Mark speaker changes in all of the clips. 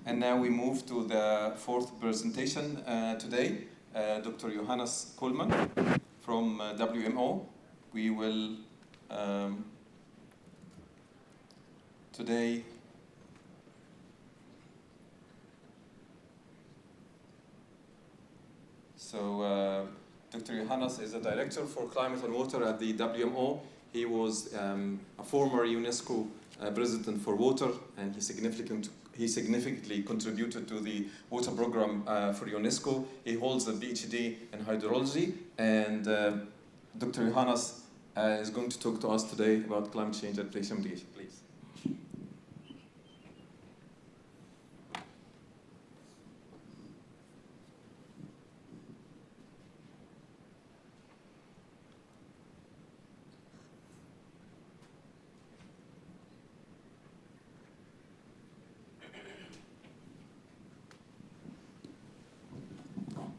Speaker 1: And now we move to the fourth presentation today, Dr. Johannes Cullmann from WMO. We will today Dr. Johannes is a director for climate and water at the WMO. He was a former UNESCO president for water, and he significantly contributed to the water program for UNESCO. He holds a PhD in hydrology, and Dr. Johannes is going to talk to us today about climate change adaptation mitigation. Please.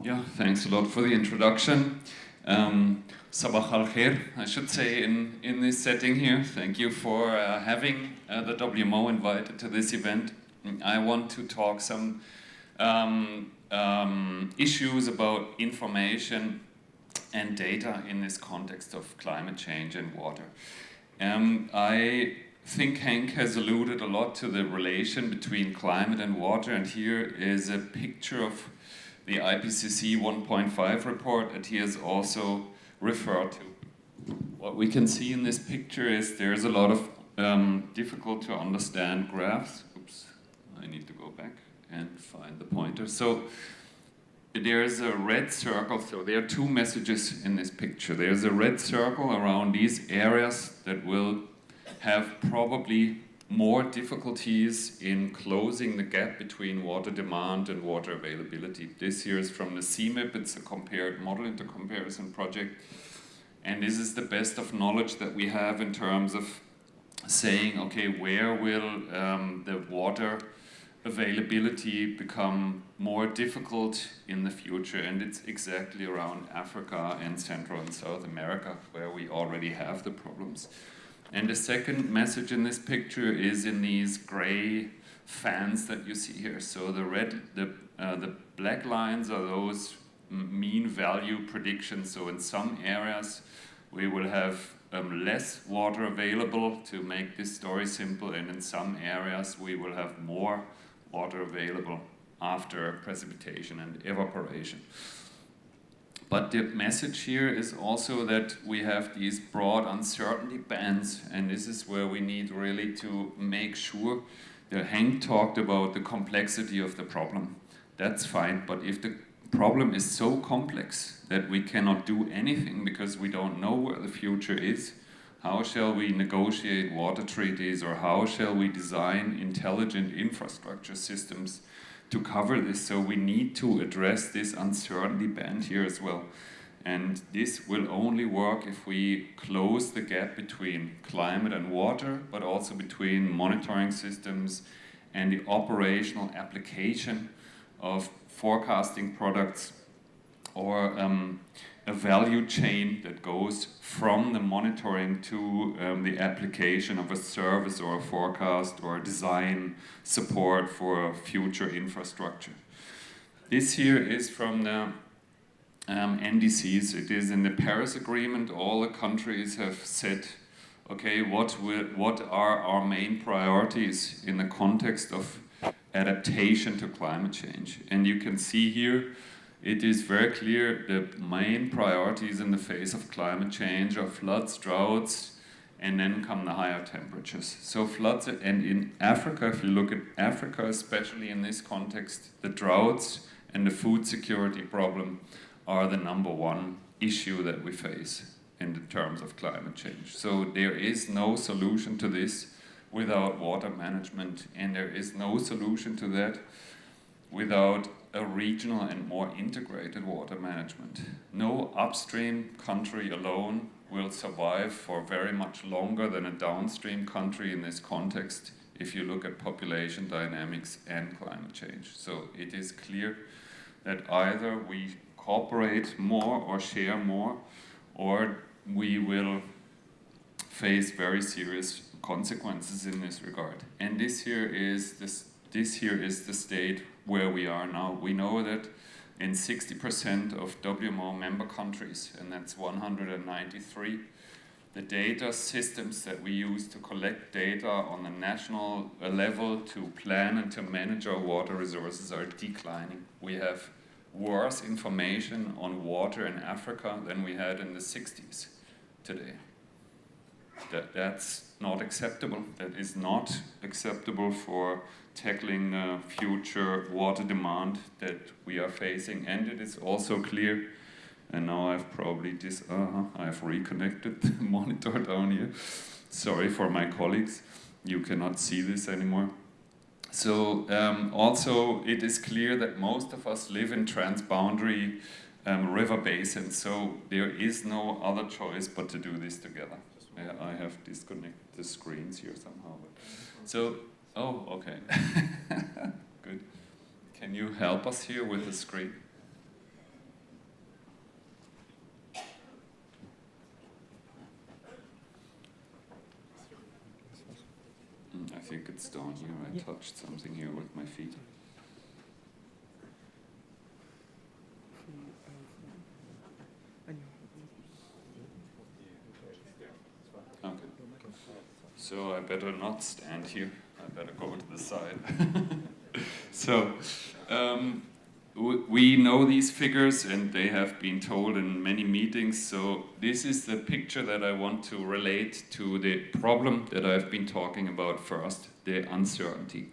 Speaker 2: Yeah, thanks a lot for the introduction. Sabah al khair, I should say, in this setting here. Thank you for having the WMO invited to this event. I want to talk some issues about information and data in this context of climate change and water. I think Henk has alluded a lot to the relation between climate and water, and here is a picture of the IPCC 1.5 report that he has also referred to. What we can see in this picture is there's a lot of difficult to understand graphs. Oops, I need to go back and find the pointer. So there's a red circle, so there are two messages in this picture. There's a red circle around these areas that will have probably more difficulties in closing the gap between water demand and water availability. This here is from the CMIP, it's a compared model intercomparison project. And this is the best of knowledge that we have in terms of saying, okay, where will the water availability become more difficult in the future? And it's exactly around Africa and Central and South America, where we already have the problems. And the second message in this picture is in these gray fans that you see here. So the black lines are those mean value predictions. So in some areas we will have less water available, to make this story simple, and in some areas we will have more water available after precipitation and evaporation. But the message here is also that we have these broad uncertainty bands, and this is where we need really to make sure that Henk talked about the complexity of the problem. That's fine, but if the problem is so complex that we cannot do anything because we don't know where the future is, how shall we negotiate water treaties, or how shall we design intelligent infrastructure systems to cover this? So we need to address this uncertainty band here as well. And this will only work if we close the gap between climate and water, but also between monitoring systems and the operational application of forecasting products, or a value chain that goes from the monitoring to the application of a service or a forecast or a design support for future infrastructure. This here is from the NDCs. It is in the Paris Agreement. All the countries have said, okay, what are our main priorities in the context of adaptation to climate change? And you can see here, it is very clear the main priorities in the face of climate change are floods, droughts, and then come the higher temperatures. So floods, and in Africa, if you look at Africa, especially in this context, the droughts and the food security problem are the #1 issue that we face in the terms of climate change. So there is no solution to this without water management, and there is no solution to that without a regional and more integrated water management. No upstream country alone will survive for very much longer than a downstream country in this context, if you look at population dynamics and climate change. So it is clear that either we cooperate more or share more, or we will face very serious consequences in this regard. And this here is this this here is the state where we are now. We know that in 60% of WMO member countries, and that's 193, the data systems that we use to collect data on the national level to plan and to manage our water resources are declining. We have worse information on water in Africa than we had in the 60s today. That's not acceptable. That is not acceptable for tackling future water demand that we are facing. And it is also clear, and now I've probably I've reconnected the monitor down here. Sorry for my colleagues, you cannot see this anymore. So also it is clear that most of us live in transboundary river basins, so there is no other choice but to do this together. I have disconnected the screens here somehow. So, oh, okay. Good. Can you help us here with the screen? I think it's down here. I touched something here with my feet. Okay. So I better not stand here. I better go to the side. So we know these figures and they have been told in many meetings. So this is the picture that I want to relate to the problem that I've been talking about first, the uncertainty.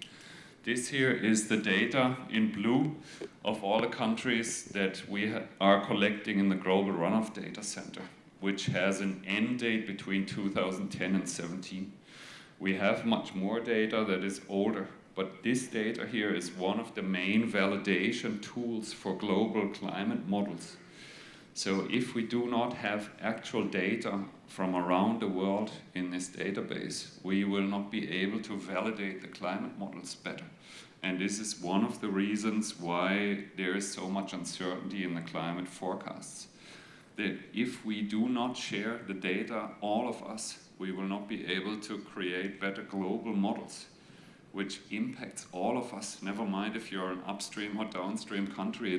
Speaker 2: This here is the data in blue of all the countries that we are collecting in the Global Runoff Data Center, which has an end date between 2010 and 17. We have much more data that is older, but this data here is one of the main validation tools for global climate models. So if we do not have actual data from around the world in this database, we will not be able to validate the climate models better. And this is one of the reasons why there is so much uncertainty in the climate forecasts. That if we do not share the data, all of us, we will not be able to create better global models, which impacts all of us. Never mind if you're an upstream or downstream country,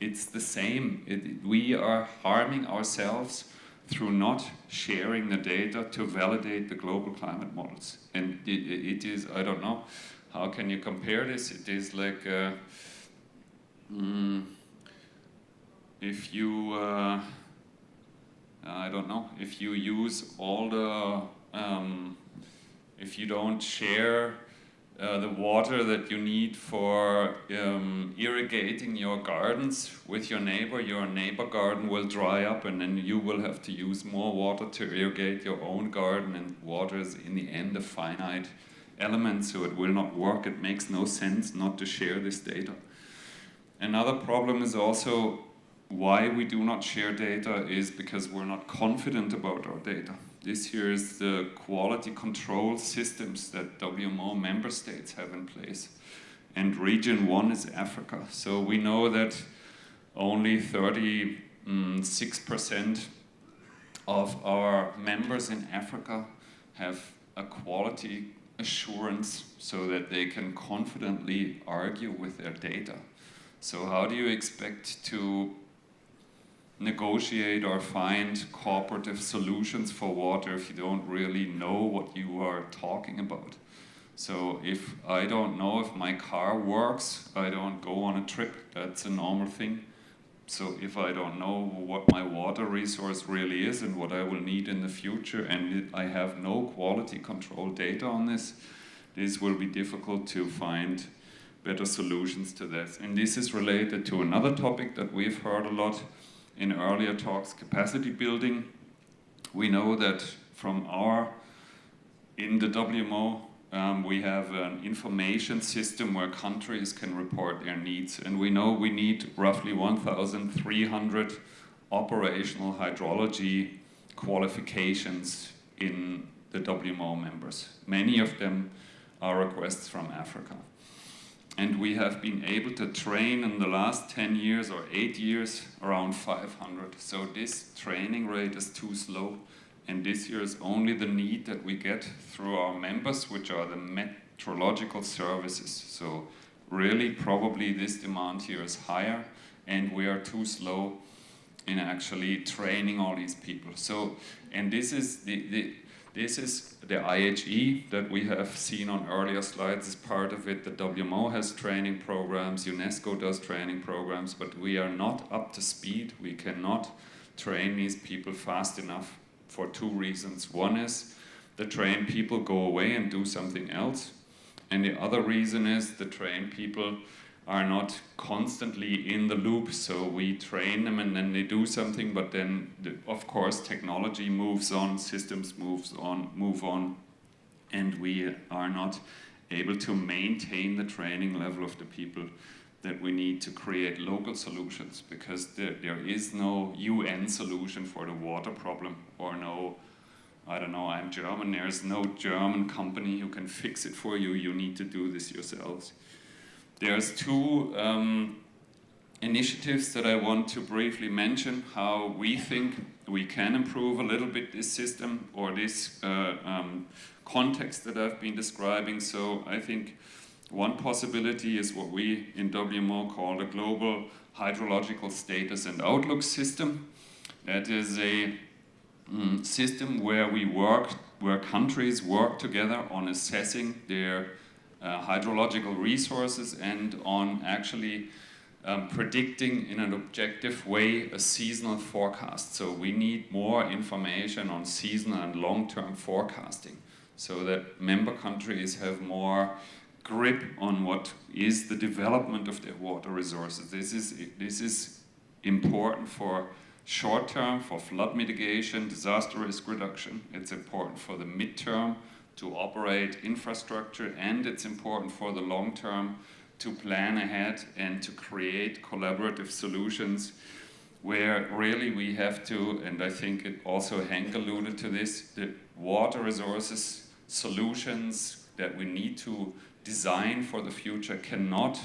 Speaker 2: it's the same. We are harming ourselves through not sharing the data to validate the global climate models. And it is, I don't know, how can you compare this? It is like, if you, I don't know, if you use all the, if you don't share the water that you need for irrigating your gardens with your neighbor garden will dry up and then you will have to use more water to irrigate your own garden, and water is in the end a finite element, so it will not work. It makes no sense not to share this data. Another problem is also why we do not share data is because we're not confident about our data. This here is the quality control systems that WMO member states have in place. And region 1 is Africa. So we know that only 36% of our members in Africa have a quality assurance so that they can confidently argue with their data. So how do you expect to negotiate or find cooperative solutions for water if you don't really know what you are talking about? So if I don't know if my car works, I don't go on a trip. That's a normal thing. So if I don't know what my water resource really is and what I will need in the future, and I have no quality control data on this will be difficult to find better solutions to this. And this is related to another topic that we've heard a lot in earlier talks, capacity building. We know that in the WMO, we have an information system where countries can report their needs. And we know we need roughly 1,300 operational hydrology qualifications in the WMO members. Many of them are requests from Africa. And we have been able to train in the last 10 years or 8 years around 500. So this training rate is too slow. And this year is only the need that we get through our members, which are the hydrological services. So really probably this demand here is higher, and we are too slow in actually training all these people. So, and this is the IHE that we have seen on earlier slides as part of it. The WMO has training programs, UNESCO does training programs, but we are not up to speed. We cannot train these people fast enough for two reasons. One is the trained people go away and do something else. And the other reason is the trained people are not constantly in the loop. So we train them and then they do something, but then of course technology moves on, systems move on, and we are not able to maintain the training level of the people that we need to create local solutions, because there is no UN solution for the water problem, or no, I don't know, I'm German, there's no German company who can fix it for you, you need to do this yourselves. There's two initiatives that I want to briefly mention, how we think we can improve a little bit this system or this context that I've been describing. So I think one possibility is what we in WMO call the Global Hydrological Status and Outlook System. That is a system where countries work together on assessing their hydrological resources and on actually predicting in an objective way a seasonal forecast. So we need more information on seasonal and long-term forecasting so that member countries have more grip on what is the development of their water resources. This is important for short-term, for flood mitigation, disaster risk reduction. It's important for the mid-term to operate infrastructure, and it's important for the long term to plan ahead and to create collaborative solutions where really we have to, and I think it also Henk alluded to this, the water resources solutions that we need to design for the future cannot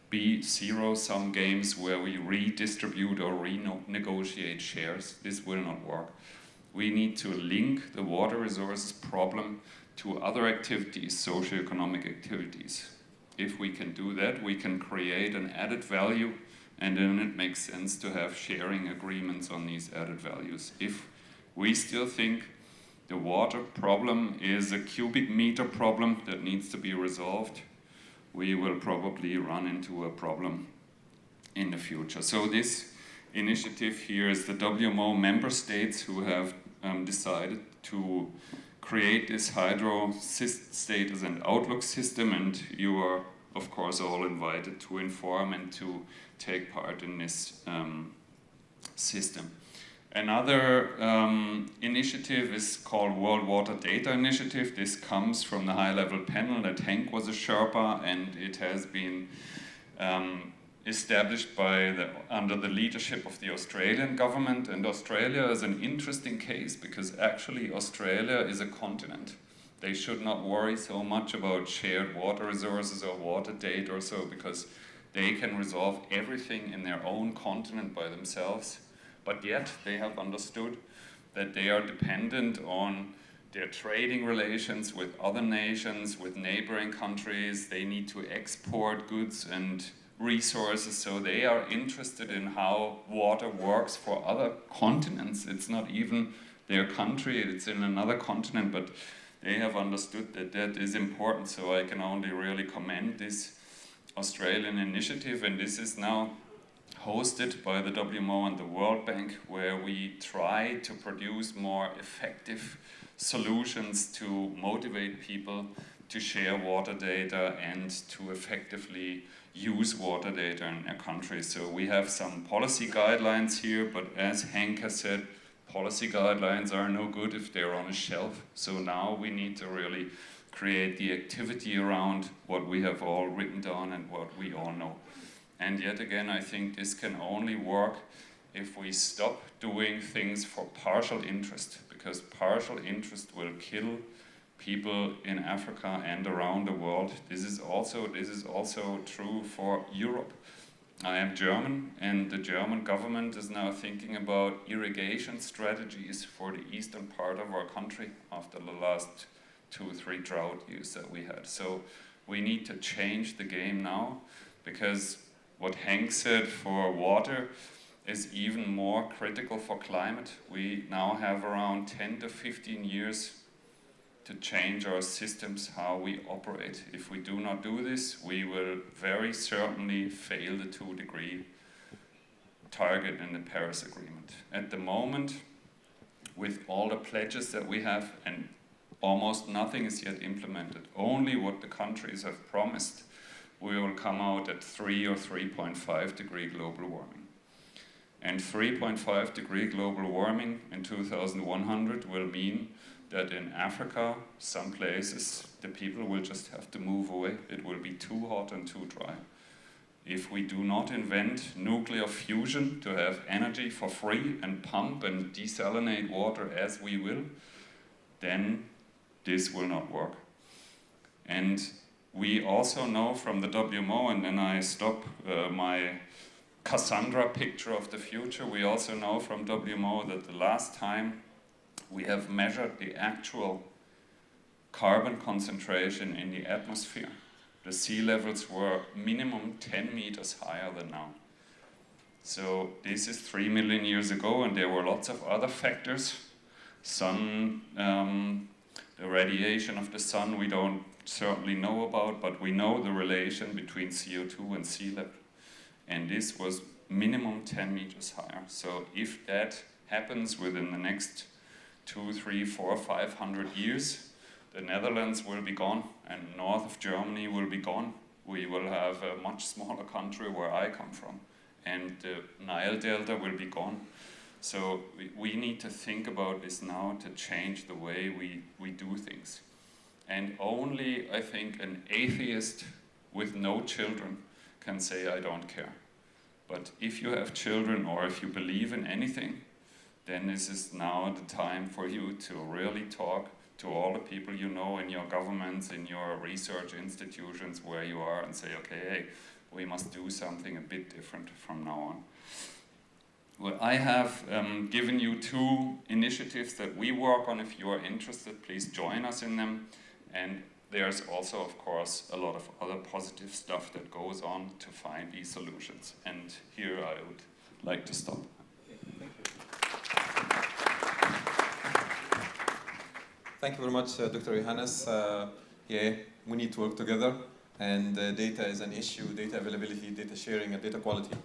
Speaker 2: be zero-sum games where we redistribute or renegotiate shares. This will not work. We need to link the water resources problem to other activities, socioeconomic activities. If we can do that, we can create an added value, and then it makes sense to have sharing agreements on these added values. If we still think the water problem is a cubic meter problem that needs to be resolved, we will probably run into a problem in the future. So this initiative here is the WMO member states who have decided to create this hydro status and outlook system, and you are of course all invited to inform and to take part in this system. Another initiative is called World Water Data Initiative. This comes from the high-level panel that Henk was a Sherpa, and it has been established under the leadership of the Australian government. And Australia is an interesting case because actually Australia is a continent. They should not worry so much about shared water resources or water data or so, because they can resolve everything in their own continent by themselves. But yet they have understood that they are dependent on their trading relations with other nations, with neighboring countries. They need to export goods and resources, so they are interested in how water works for other continents. It's not even their country, it's in another continent, but they have understood that that is important. So I can only really commend this Australian initiative, and this is now hosted by the WMO and the World Bank, where we try to produce more effective solutions to motivate people to share water data and to effectively use water data in their country. So we have some policy guidelines here, but as Henk has said, policy guidelines are no good if they're on a shelf. So now we need to really create the activity around what we have all written down and what we all know. And yet again, I think this can only work if we stop doing things for partial interest, because partial interest will kill people in Africa and around the world. This is also true for Europe. I am German, and the German government is now thinking about irrigation strategies for the eastern part of our country after the last 2 or 3 drought years that we had. So We need to change the game now, because what Hank said for water is even more critical for climate. We now have around 10 to 15 years to change our systems, how we operate. If we do not do this, we will very certainly fail the 2-degree target in the Paris Agreement. At the moment, with all the pledges that we have, and almost nothing is yet implemented, only what the countries have promised, we will come out at 3 or 3.5 degree global warming. And 3.5 degree global warming in 2100 will mean that in Africa, some places, the people will just have to move away. It will be too hot and too dry. If we do not invent nuclear fusion to have energy for free and pump and desalinate water as we will, then this will not work. And we also know from the WMO, and then I stop my Cassandra picture of the future, we also know from WMO that the last time we have measured the actual carbon concentration in the atmosphere, the sea levels were minimum 10 meters higher than now. So this is 3 million years ago, and there were lots of other factors. Sun, the radiation of the sun we don't certainly know about, but we know the relation between CO2 and sea level. And this was minimum 10 meters higher. So if that happens within the next 2, 3, 4, 500 years, the Netherlands will be gone, and north of Germany will be gone. We will have a much smaller country where I come from, and the Nile Delta will be gone. So we need to think about this now to change the way we do things. And only, I think, an atheist with no children can say, I don't care. But if you have children, or if you believe in anything, then this is now the time for you to really talk to all the people you know in your governments, in your research institutions where you are, and say, okay, hey, we must do something a bit different from now on. Well, I have given you 2 initiatives that we work on. If you are interested, please join us in them. And there's also, of course, a lot of other positive stuff that goes on to find these solutions. And here I would like to stop.
Speaker 1: Thank you very much, Dr. Johannes. Yeah, we need to work together, and data is an issue, data availability, data sharing, and data quality.